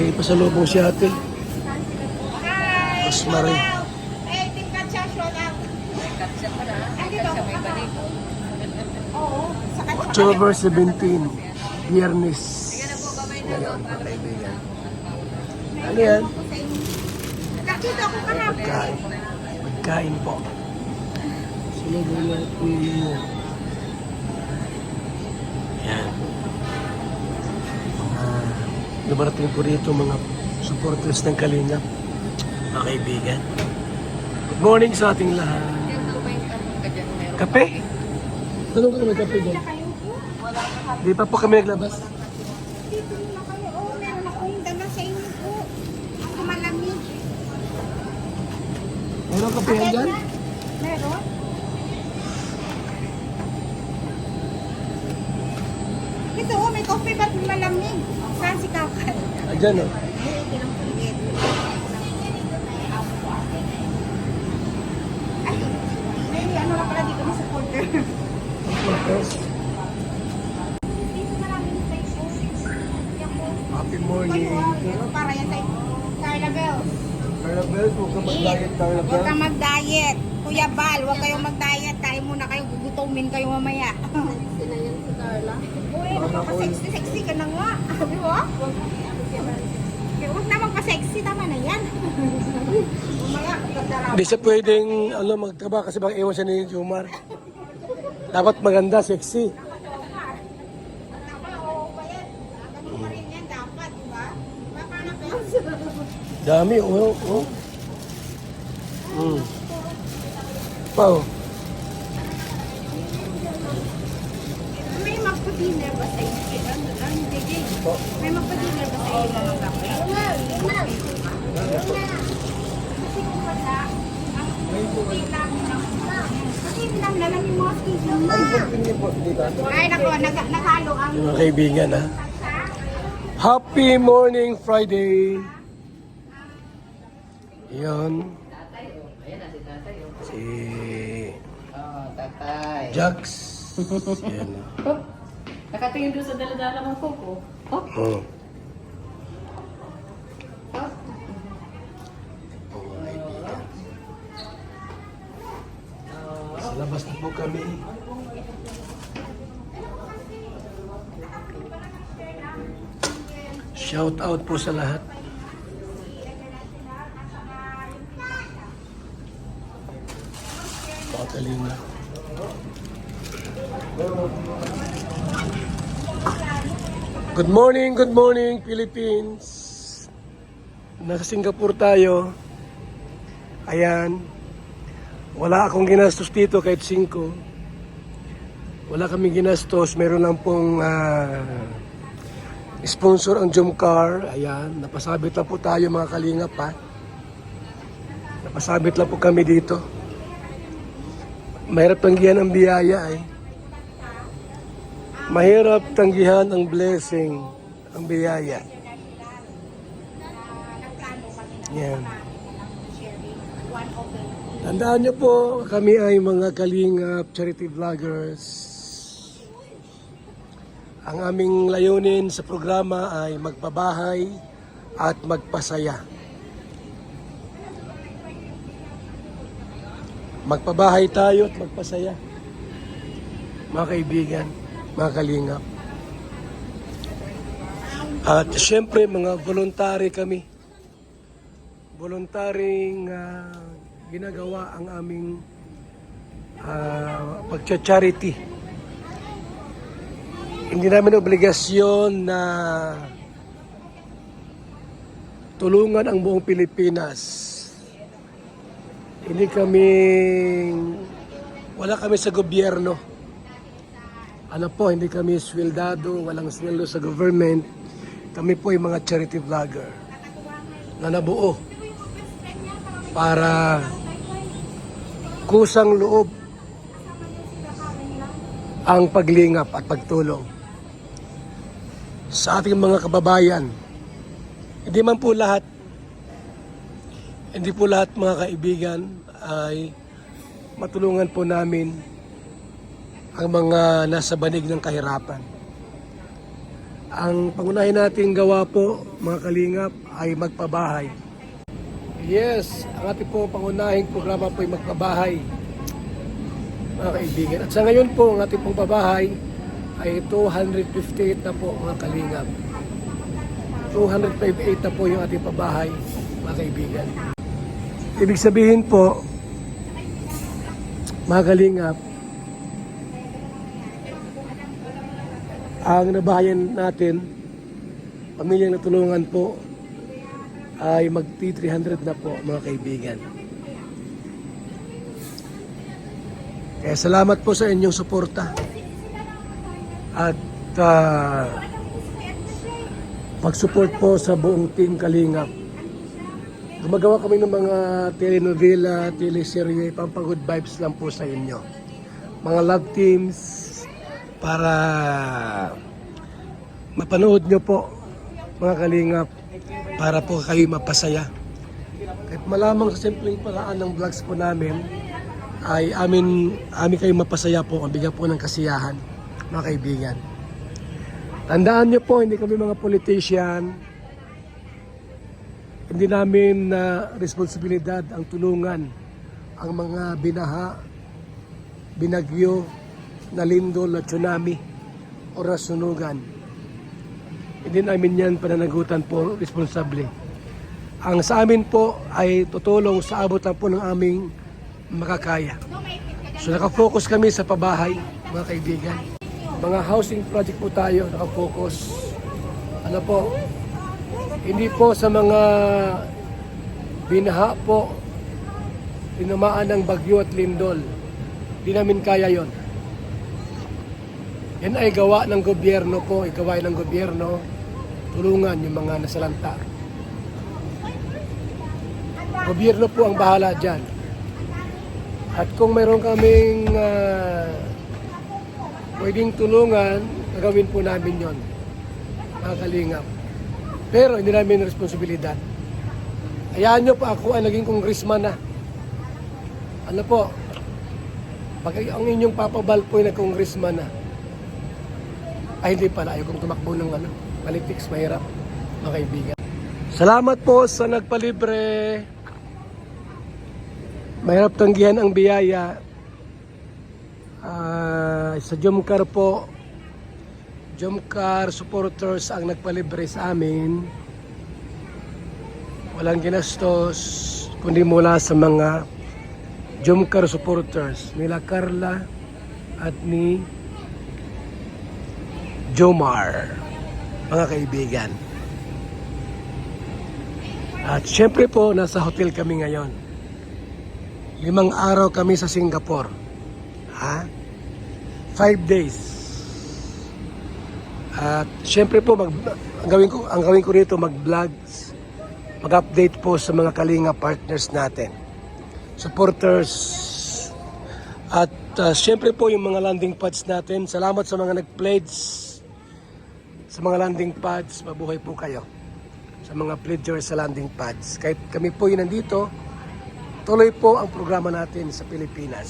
May pasalubong si ate. Rosemary. Eh, tingkat siya, show lang. Katsa pa na. Ay, Katsa may balik. Oo, sa kanya. October 17, Biyernes. Sige na po, babay na. Ngayon, mga kaibigan. Ano yan? Nakita ko kahapon. Pagkain. Pagkain po. Sinubong niya po yun. Yan. Dumarating po rito mga supporters ng Kalinga. Mga kaibigan. Good morning sa ating lahat. Kape? Tanong ka may kape dyan? Di pa po kami naglabas. Dito na kayo. Oo, meron akong dala sa inyo po. Ako malamig. Meron kape yan dyan? Meron? Ito, oh, may coffee ba't malamig? Saan si Kakal? Ayan o. Ay, may ano lang pala dito may supporter. Dito maraming place po. Yan po. Happy morning. Pero para yan sa Carla Bells. Carla Bells, huwag kang mag-diet, Carla Huwag Bells. kang mag-diet. Kuya Bal, huwag kayong mag-diet. Kain muna kayo, gugutumin kayo mamaya. Sexy na yan si Carla. Uy, magpapasexy-sexy ka na nga. Di ba? Huwag naman pa-sexy, tama na yan. Mamaya, gagaraw. Hindi siya pwedeng magtaba kasi baka iwan siya ni Jumar. Dapat maganda, sexy. Tama, oo ba yan? Ganun pa rin yan, dapat, di ba? Baka na Dami, oh. Wow. May magpa-dinner ba sa inyo? May magpa-dinner ba sa inyo mga kape? Kasi kung wala, ang hindi lang kasi lang na lang yung mga schedule. Ay, nako, naghalo ang Yung mga kaibigan, ha? Happy morning, Friday. Yan. Ayan na si tatay. Si Oh, tatay. Jax. Yan. Oh, nakatingin doon sa daladala ng Coco. Oh, Oh. oh. Mga kaibigan. Sa labas na po kami. Shout out po sa lahat. Mga Kalinga. Good morning, Philippines. Nasa Singapore tayo. Ayan. Wala akong ginastos dito kahit 5. Wala kaming ginastos. Meron lang pong sponsor ang Jumcar. Ayan. Napasabit lang po tayo mga Kalingap ha. Napasabit lang po kami dito. Mahirap tanggihan ang biyaya eh. Mahirap tanggihan ang blessing, ang biyaya. Yan. Tandaan niyo po, kami ay mga Kalingap charity vloggers. Ang aming layunin sa programa ay magpabahay at magpasaya. Magpabahay tayo at magpasaya. Mga kaibigan, mga Kalingap. At syempre mga voluntary kami. Voluntaring ginagawa ang aming pagcha-charity. Hindi namin obligasyon na tulungan ang buong Pilipinas. Wala kami sa gobyerno. Ano po, hindi kami swildado, walang sweldo sa government. Kami po ay mga charity vlogger na nabuo para kusang loob ang paglingap at pagtulong sa ating mga kababayan. Hindi po lahat mga kaibigan ay matulungan po namin ang mga nasa banig ng kahirapan. Ang pangunahin nating gawa po, mga kalingap, ay magpabahay. Yes, ang ating po pangunahing programa po ay magpabahay, mga kaibigan. At sa ngayon po, ang ating pong pabahay ay 258 na po, mga kalingap. 258 na po yung ating pabahay, mga kaibigan. Ibig sabihin po, mga kalingap, ang nabahayan natin, pamilyang natulungan po, ay magti-300 na po, mga kaibigan. Kaya salamat po sa inyong suporta. At pag-support po sa buong Team Kalingap. Gumagawa kami ng mga telenovela, teleserye, pampang-good vibes lang po sa inyo. Mga love teams, para mapanood nyo po, mga kalingap, para po kayo mapasaya. Kahit malamang sa simpleng paraan ng vlogs po namin, ay amin kayo mapasaya po, mabigyan po ng kasiyahan, mga kaibigan. Tandaan nyo po, hindi kami mga politician, hindi namin na responsibilidad ang tulungan ang mga binaha, binagyo, nalindol na tsunami o nasunugan. Hindi namin yan pananagutan po responsable. Ang sa amin po ay tutulong sa abot lang po ng aming makakaya. So nakafocus kami sa pabahay, mga kaibigan. Mga housing project po tayo, nakafocus. Ano po, hindi po sa mga binaha po, tinamaan ng bagyo at lindol. Hindi namin kaya yon. Yan ay gawa ng gobyerno po, igawain ng gobyerno, tulungan yung mga nasalanta. Gobyerno po ang bahala dyan. At kung mayroon kaming pwedeng tulungan, gagawin po namin yon, mga kalingap. Pero hindi namin responsibilidad. Hayaan nyo pa ako ay naging congressman na. Ano po, pag ang inyong papabal po ay nag-congressman na, ay hindi pala, ayaw kong tumakbo ng politics, mahirap, mga kaibigan. Salamat po sa nagpalibre. Mahirap tanggihan ang biyaya. Sa Jomcar po, Jomcar supporters ang nagpalibre sa amin. Walang ginastos, kundi mula sa mga Jomcar supporters, nila Carla at ni Jomar, mga kaibigan. At syempre po, nasa hotel kami ngayon. 5 araw kami sa Singapore. 5 days. At syempre po, ang gawin ko rito, mag-vlogs, mag-update po sa mga Kalinga partners natin, supporters. At syempre po, yung mga landing pads natin, salamat sa mga nag-pledge sa mga landing pads, mabuhay po kayo. Sa mga pledgers sa landing pads. Kahit kami po yung nandito, tuloy po ang programa natin sa Pilipinas.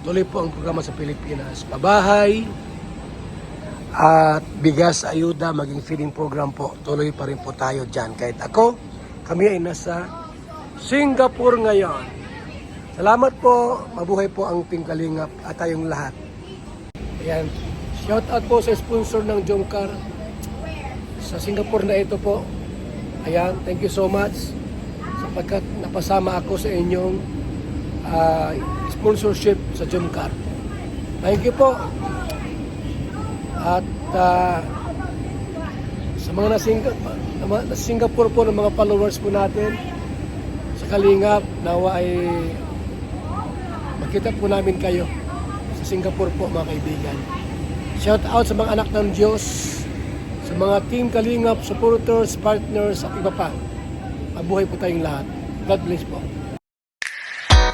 Tuloy po ang programa sa Pilipinas. Pabahay at bigas, ayuda, maging feeding program po. Tuloy pa rin po tayo dyan. Kahit ako, kami ay nasa Singapore ngayon. Salamat po, mabuhay po ang Team Kalingap at tayong lahat. Ayan. Shout out po sa sponsor ng Jomcar sa Singapore na ito po. Ayan, thank you so much sapagkat napasama ako sa inyong sponsorship sa Jomcar. Thank you po. At sa mga na Singapore po ng mga followers po natin sa Kalingap, nawa ay makita po namin kayo sa Singapore po, mga kaibigan. Shout out sa mga anak ng Diyos, sa mga Team Kalingap, supporters, partners, at iba pa. Mabuhay po tayong lahat. God bless po.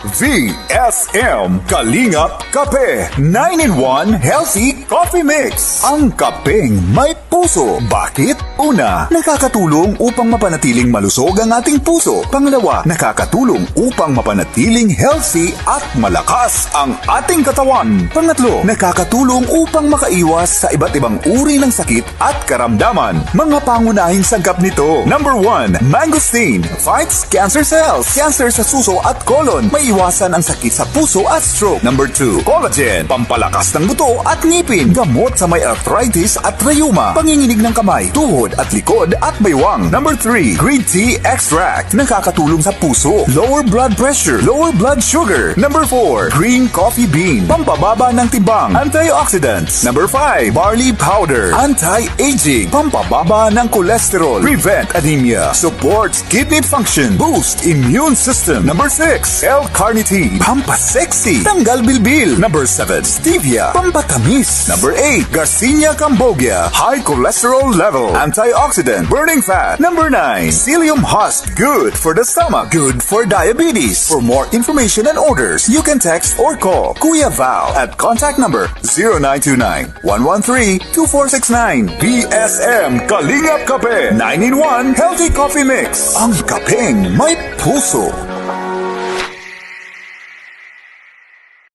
VSM Kalingap Kape 9-in-1 Healthy Coffee Mix. Ang kapeng may puso. Bakit? Una, nakakatulong upang mapanatiling malusog ang ating puso. Pangalawa, nakakatulong upang mapanatiling healthy at malakas ang ating katawan. Pangatlo, nakakatulong upang makaiwas sa iba't ibang uri ng sakit at karamdaman. Mga pangunahing sagap nito. Number 1, mangosteen fights cancer cells. Cancer sa suso at colon. Maiwasan ang sakit sa puso at stroke. Number 2, collagen. Pampalakas ng buto at ngipin. Gamot sa may arthritis at rheuma. Panginginig ng kamay, tuhod at likod at baywang. Number 3, green tea extract. Nakakatulong sa puso. Lower blood pressure. Lower blood sugar. Number 4, green coffee bean. Pampababa ng tibang. Antioxidants. Number 5, barley powder. Anti-aging. Pampababa ng cholesterol. Prevent anemia. Supports kidney function. Boost immune system. Number 6, L-carnitine. Pampasexy. Tanggal bilbil. Number 7, stevia. Pampatamis. Number 8, Garcinia cambogia. High cholesterol level. Antioxidant. Burning fat. Number 9, psyllium husk. Good for the stomach. Good for diabetes. For more information and orders, you can text or call Kuya Val at contact number 0929-113-2469. BSM Kalingap Kape 9-in-1 Healthy Coffee Mix. Ang kapeng may puso.